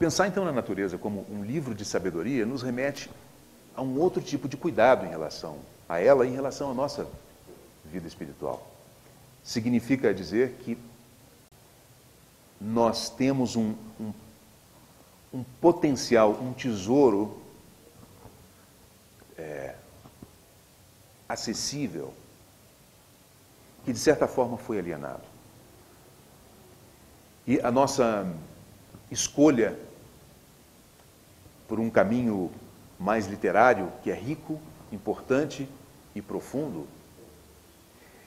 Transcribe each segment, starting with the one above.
Pensar então na natureza como um livro de sabedoria nos remete a um outro tipo de cuidado em relação a ela, em relação à nossa vida espiritual. Significa dizer que nós temos um potencial, um tesouro acessível, que de certa forma foi alienado. E a nossa escolha por um caminho mais literário, que é rico, importante e profundo,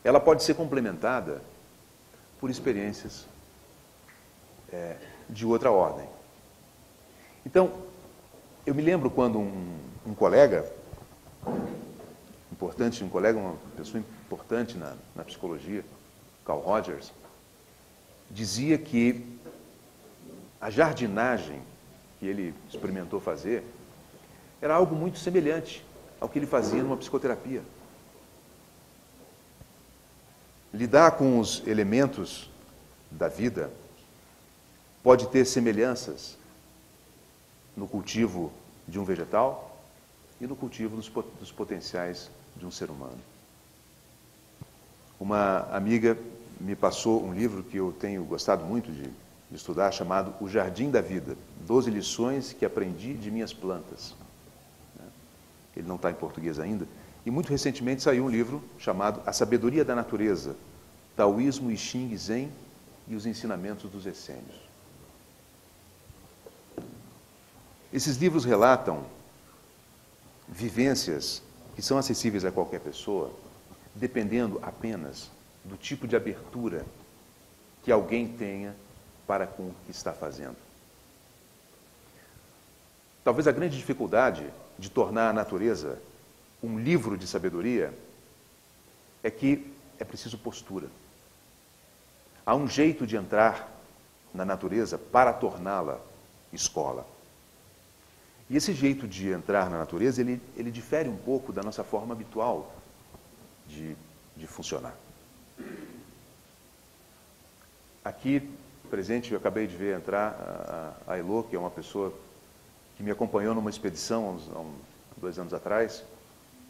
ela pode ser complementada por experiências de outra ordem. Então, eu me lembro quando um colega importante, uma pessoa importante na psicologia, Carl Rogers, dizia que a jardinagem que ele experimentou fazer era algo muito semelhante ao que ele fazia numa psicoterapia. Lidar com os elementos da vida pode ter semelhanças no cultivo de um vegetal e no cultivo dos potenciais de um ser humano. Uma amiga me passou um livro que eu tenho gostado muito de estudar, chamado O Jardim da Vida, 12 lições que aprendi de minhas plantas. Ele não está em português ainda. E muito recentemente saiu um livro chamado A Sabedoria da Natureza, Taoísmo, I Ching, Zen e os Ensinamentos dos Essênios. Esses livros relatam vivências que são acessíveis a qualquer pessoa, dependendo apenas do tipo de abertura que alguém tenha para com o que está fazendo. Talvez a grande dificuldade de tornar a natureza um livro de sabedoria é que é preciso postura. Há um jeito de entrar na natureza para torná-la escola. E esse jeito de entrar na natureza, ele difere um pouco da nossa forma habitual de funcionar. Aqui, presente, eu acabei de ver entrar a Elô, que é uma pessoa que me acompanhou numa expedição há 2 anos atrás,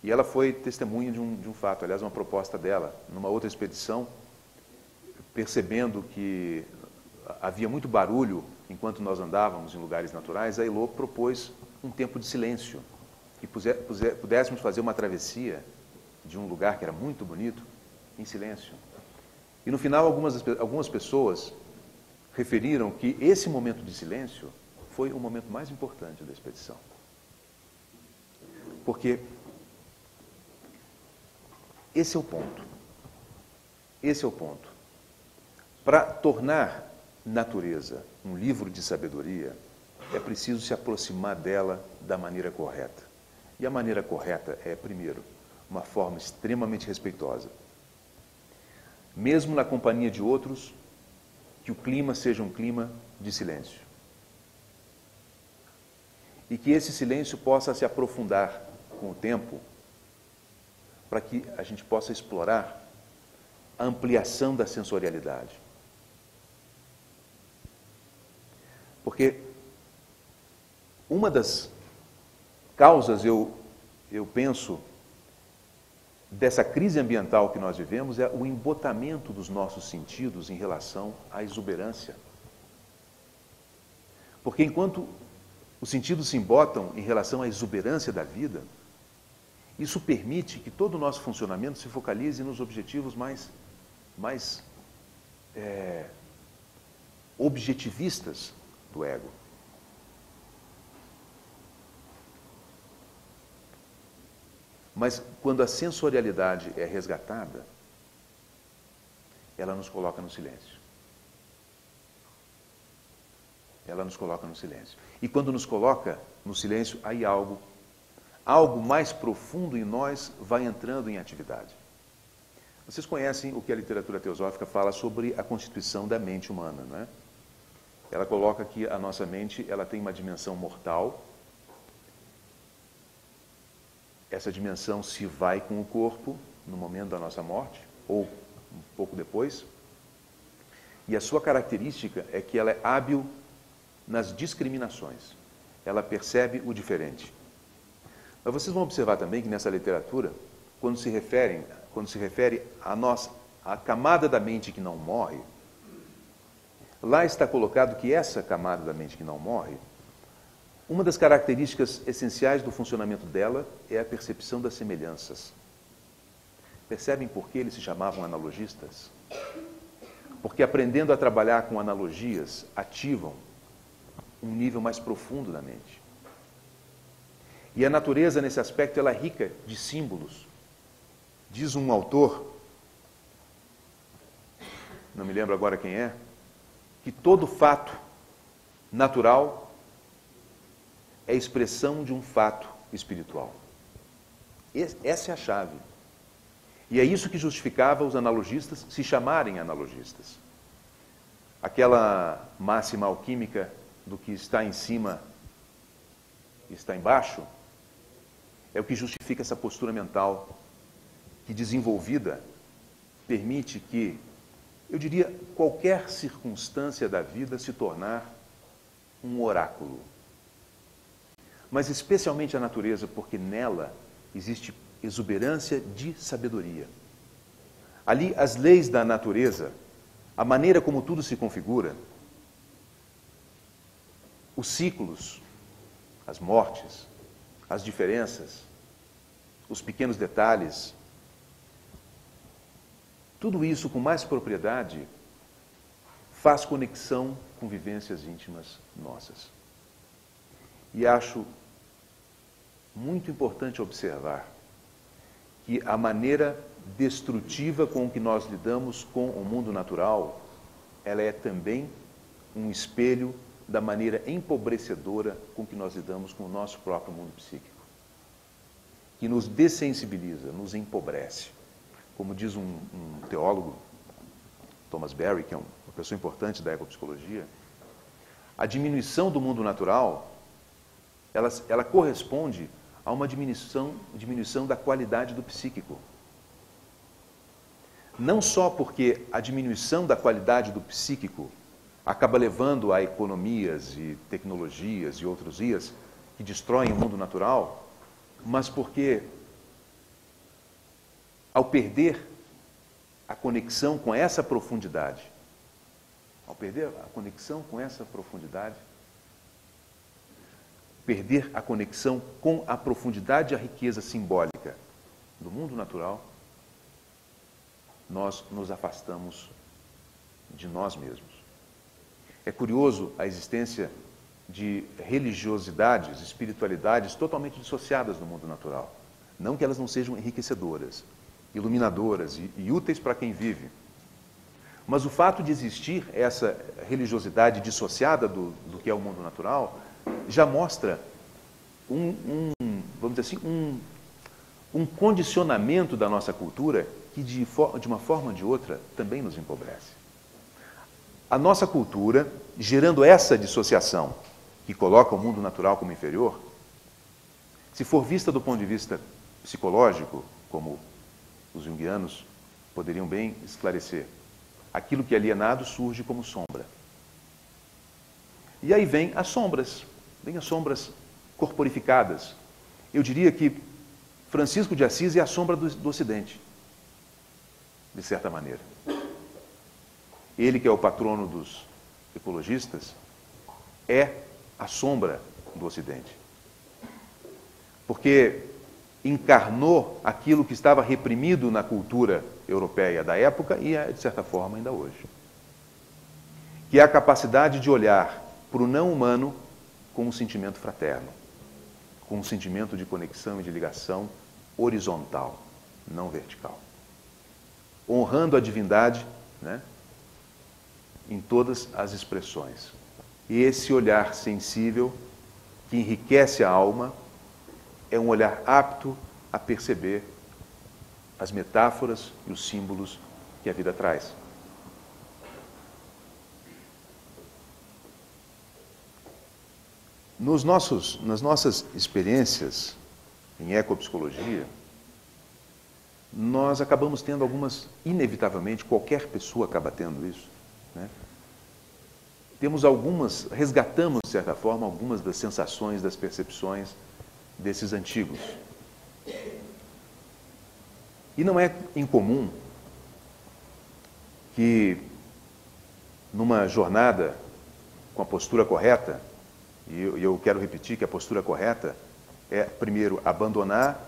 e ela foi testemunha de um fato, aliás, uma proposta dela, numa outra expedição, percebendo que havia muito barulho enquanto nós andávamos em lugares naturais, a Elô propôs um tempo de silêncio, que pudéssemos fazer uma travessia de um lugar que era muito bonito, em silêncio. E no final, algumas pessoas referiram que esse momento de silêncio foi o momento mais importante da expedição. Porque esse é o ponto. Esse é o ponto. Para tornar natureza um livro de sabedoria, é preciso se aproximar dela da maneira correta. E a maneira correta é, primeiro, uma forma extremamente respeitosa. Mesmo na companhia de outros, que o clima seja um clima de silêncio. E que esse silêncio possa se aprofundar com o tempo, para que a gente possa explorar a ampliação da sensorialidade. Porque uma das causas, eu penso, dessa crise ambiental que nós vivemos é o embotamento dos nossos sentidos em relação à exuberância. Porque enquanto os sentidos se embotam em relação à exuberância da vida, isso permite que todo o nosso funcionamento se focalize nos objetivos mais objetivistas do ego. Mas quando a sensorialidade é resgatada, ela nos coloca no silêncio. Ela nos coloca no silêncio. E quando nos coloca no silêncio, aí algo mais profundo em nós vai entrando em atividade. Vocês conhecem o que a literatura teosófica fala sobre a constituição da mente humana, não é? Ela coloca que a nossa mente ela tem uma dimensão mortal. Essa dimensão se vai com o corpo no momento da nossa morte, ou um pouco depois. E a sua característica é que ela é hábil nas discriminações. Ela percebe o diferente. Mas vocês vão observar também que nessa literatura, quando se refere à camada da mente que não morre, lá está colocado que essa camada da mente que não morre, uma das características essenciais do funcionamento dela é a percepção das semelhanças. Percebem por que eles se chamavam analogistas? Porque aprendendo a trabalhar com analogias, ativam um nível mais profundo da mente. E a natureza, nesse aspecto, ela é rica de símbolos. Diz um autor, não me lembro agora quem é, que todo fato natural é expressão de um fato espiritual. Essa é a chave. E é isso que justificava os analogistas se chamarem analogistas. Aquela máxima alquímica do que está em cima está embaixo é o que justifica essa postura mental que, desenvolvida, permite que, eu diria, qualquer circunstância da vida se tornar um oráculo. Mas especialmente a natureza, porque nela existe exuberância de sabedoria. Ali, as leis da natureza, a maneira como tudo se configura, os ciclos, as mortes, as diferenças, os pequenos detalhes, tudo isso com mais propriedade faz conexão com vivências íntimas nossas. E acho muito importante observar que a maneira destrutiva com que nós lidamos com o mundo natural, ela é também um espelho da maneira empobrecedora com que nós lidamos com o nosso próprio mundo psíquico, que nos dessensibiliza, nos empobrece. Como diz um teólogo, Thomas Berry, que é uma pessoa importante da ecopsicologia, a diminuição do mundo natural, ela corresponde a uma diminuição da qualidade do psíquico. Não só porque a diminuição da qualidade do psíquico acaba levando a economias e tecnologias e outros ias que destroem o mundo natural, mas porque, ao perder a conexão com essa profundidade, perder a conexão com a profundidade e a riqueza simbólica do mundo natural, nós nos afastamos de nós mesmos. É curioso a existência de religiosidades, espiritualidades totalmente dissociadas do mundo natural. Não que elas não sejam enriquecedoras, iluminadoras e úteis para quem vive. Mas o fato de existir essa religiosidade dissociada do que é o mundo natural já mostra vamos dizer assim, um condicionamento da nossa cultura que de uma forma ou de outra também nos empobrece. A nossa cultura, gerando essa dissociação que coloca o mundo natural como inferior, se for vista do ponto de vista psicológico, como os junguianos poderiam bem esclarecer, aquilo que é alienado surge como sombra. E aí vem as sombras corporificadas. Eu diria que Francisco de Assis é a sombra do Ocidente, de certa maneira. Ele, que é o patrono dos ecologistas, é a sombra do Ocidente. Porque encarnou aquilo que estava reprimido na cultura europeia da época e é, de certa forma, ainda hoje. Que é a capacidade de olhar para o não humano com um sentimento fraterno, com um sentimento de conexão e de ligação horizontal, não vertical. Honrando a divindade, né, em todas as expressões. E esse olhar sensível, que enriquece a alma, é um olhar apto a perceber as metáforas e os símbolos que a vida traz. Nas nossas experiências em ecopsicologia, nós acabamos tendo algumas, inevitavelmente, qualquer pessoa acaba tendo isso, né? resgatamos, de certa forma, algumas das sensações, das percepções desses antigos. E não é incomum que, numa jornada com a postura correta, e eu quero repetir que a postura correta é, primeiro, abandonar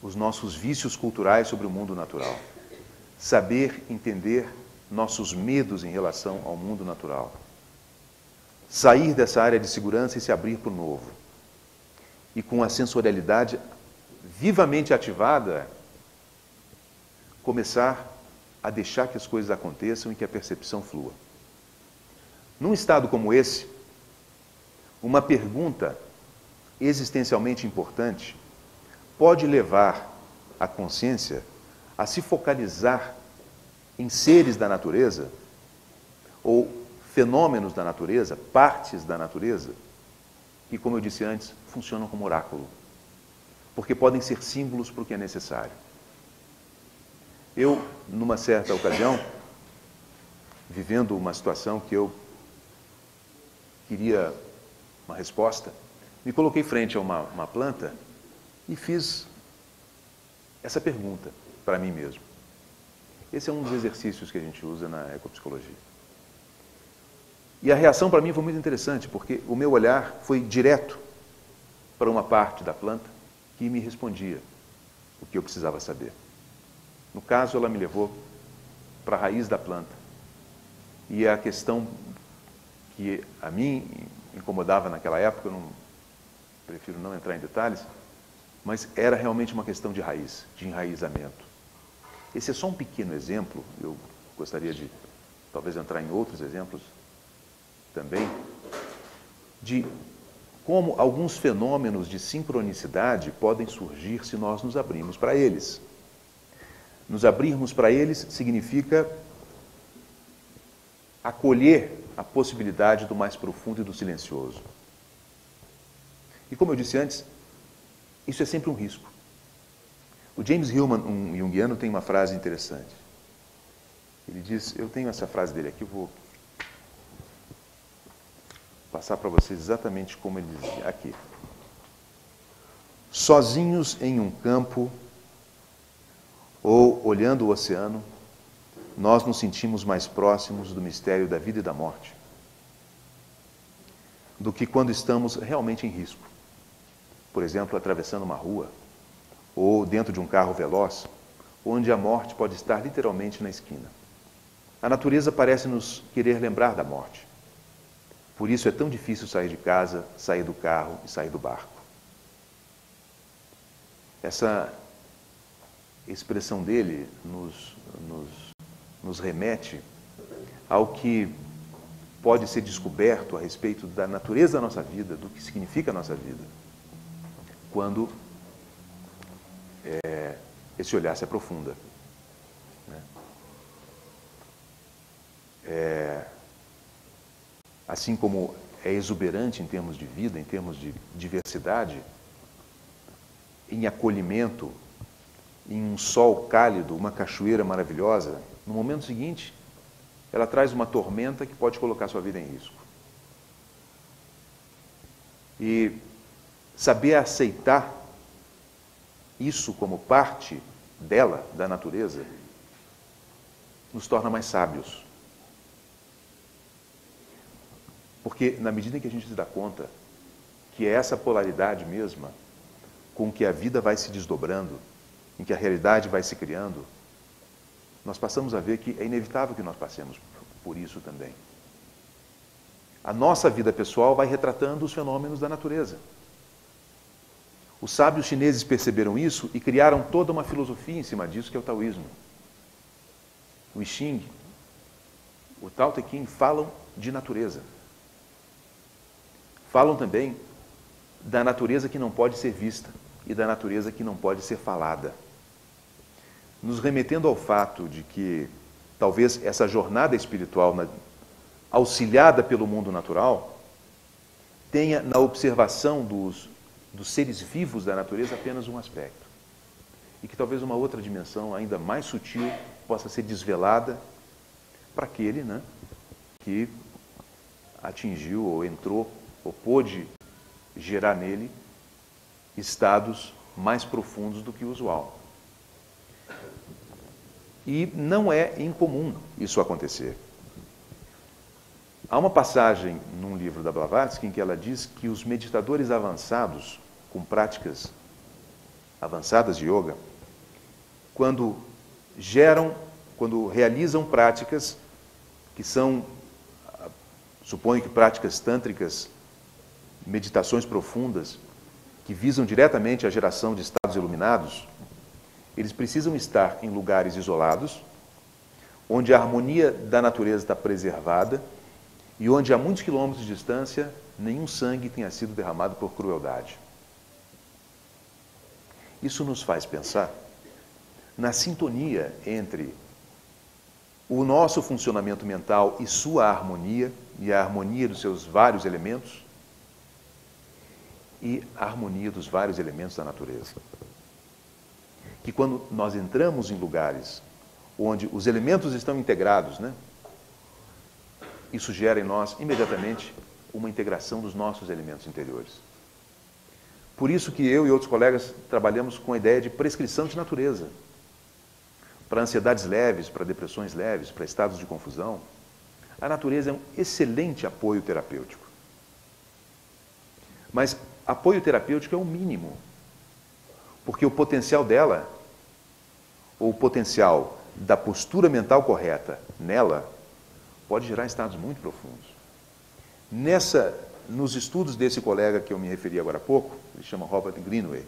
os nossos vícios culturais sobre o mundo natural. Saber entender nossos medos em relação ao mundo natural. Sair dessa área de segurança e se abrir para o novo. E com a sensorialidade vivamente ativada, começar a deixar que as coisas aconteçam e que a percepção flua. Num estado como esse, uma pergunta existencialmente importante pode levar a consciência a se focalizar em seres da natureza, ou fenômenos da natureza, partes da natureza, que, como eu disse antes, funcionam como oráculo, porque podem ser símbolos para o que é necessário. Eu, numa certa ocasião, vivendo uma situação que eu queria uma resposta, me coloquei frente a uma planta e fiz essa pergunta para mim mesmo. Esse é um dos exercícios que a gente usa na ecopsicologia. E a reação para mim foi muito interessante, porque o meu olhar foi direto para uma parte da planta que me respondia o que eu precisava saber. No caso, ela me levou para a raiz da planta. E a questão que a mim incomodava naquela época, eu prefiro não entrar em detalhes, mas era realmente uma questão de raiz, de enraizamento. Esse é só um pequeno exemplo, eu gostaria de talvez entrar em outros exemplos também, de como alguns fenômenos de sincronicidade podem surgir se nós nos abrirmos para eles. Nos abrirmos para eles significa acolher a possibilidade do mais profundo e do silencioso. E como eu disse antes, isso é sempre um risco. O James Hillman, um junguiano, tem uma frase interessante. Ele diz, eu tenho essa frase dele aqui, eu vou passar para vocês exatamente como ele dizia aqui. Sozinhos em um campo ou olhando o oceano, nós nos sentimos mais próximos do mistério da vida e da morte do que quando estamos realmente em risco. Por exemplo, atravessando uma rua ou dentro de um carro veloz, onde a morte pode estar literalmente na esquina. A natureza parece nos querer lembrar da morte. Por isso é tão difícil sair de casa, sair do carro e sair do barco. Essa expressão dele nos remete ao que pode ser descoberto a respeito da natureza da nossa vida, do que significa a nossa vida, quando esse olhar se aprofunda. Assim como é exuberante em termos de vida, em termos de diversidade, em acolhimento, em um sol cálido, uma cachoeira maravilhosa, no momento seguinte, ela traz uma tormenta que pode colocar sua vida em risco. E saber aceitar isso como parte dela, da natureza, nos torna mais sábios. Porque na medida em que a gente se dá conta que é essa polaridade mesma com que a vida vai se desdobrando, em que a realidade vai se criando, nós passamos a ver que é inevitável que nós passemos por isso também. A nossa vida pessoal vai retratando os fenômenos da natureza. Os sábios chineses perceberam isso e criaram toda uma filosofia em cima disso, que é o taoísmo. O I Ching, o Tao Te Ching falam de natureza. Falam também da natureza que não pode ser vista e da natureza que não pode ser falada. Nos remetendo ao fato de que talvez essa jornada espiritual, auxiliada pelo mundo natural, tenha na observação dos seres vivos da natureza apenas um aspecto. E que talvez uma outra dimensão ainda mais sutil possa ser desvelada para aquele, que atingiu ou entrou ou pôde gerar nele estados mais profundos do que o usual. E não é incomum isso acontecer. Há uma passagem num livro da Blavatsky em que ela diz que os meditadores avançados, com práticas avançadas de yoga, quando realizam práticas que são, suponho que práticas tântricas, meditações profundas, que visam diretamente a geração de estados iluminados, eles precisam estar em lugares isolados, onde a harmonia da natureza está preservada e onde a muitos quilômetros de distância nenhum sangue tenha sido derramado por crueldade. Isso nos faz pensar na sintonia entre o nosso funcionamento mental e sua harmonia, e a harmonia dos seus vários elementos, e a harmonia dos vários elementos da natureza. Que quando nós entramos em lugares onde os elementos estão integrados, isso gera em nós imediatamente uma integração dos nossos elementos interiores. Por isso que eu e outros colegas trabalhamos com a ideia de prescrição de natureza. Para ansiedades leves, para depressões leves, para estados de confusão, a natureza é um excelente apoio terapêutico. Mas apoio terapêutico é o mínimo, porque o potencial dela, ou o potencial da postura mental correta nela, pode gerar estados muito profundos. Nos estudos desse colega que eu me referi agora há pouco, ele chama Robert Greenway,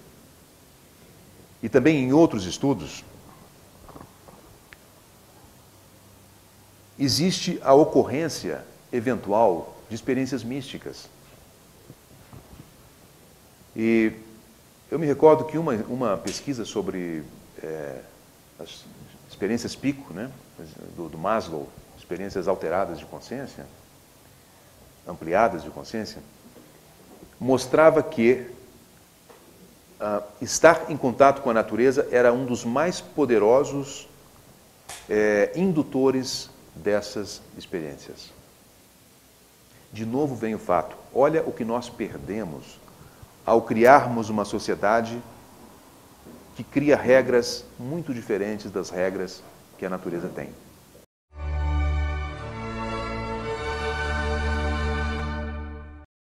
e também em outros estudos, existe a ocorrência eventual de experiências místicas. E eu me recordo que uma pesquisa sobre as experiências pico, do Maslow, experiências alteradas de consciência, ampliadas de consciência, mostrava que estar em contato com a natureza era um dos mais poderosos indutores dessas experiências. De novo vem o fato, olha o que nós perdemos ao criarmos uma sociedade que cria regras muito diferentes das regras que a natureza tem.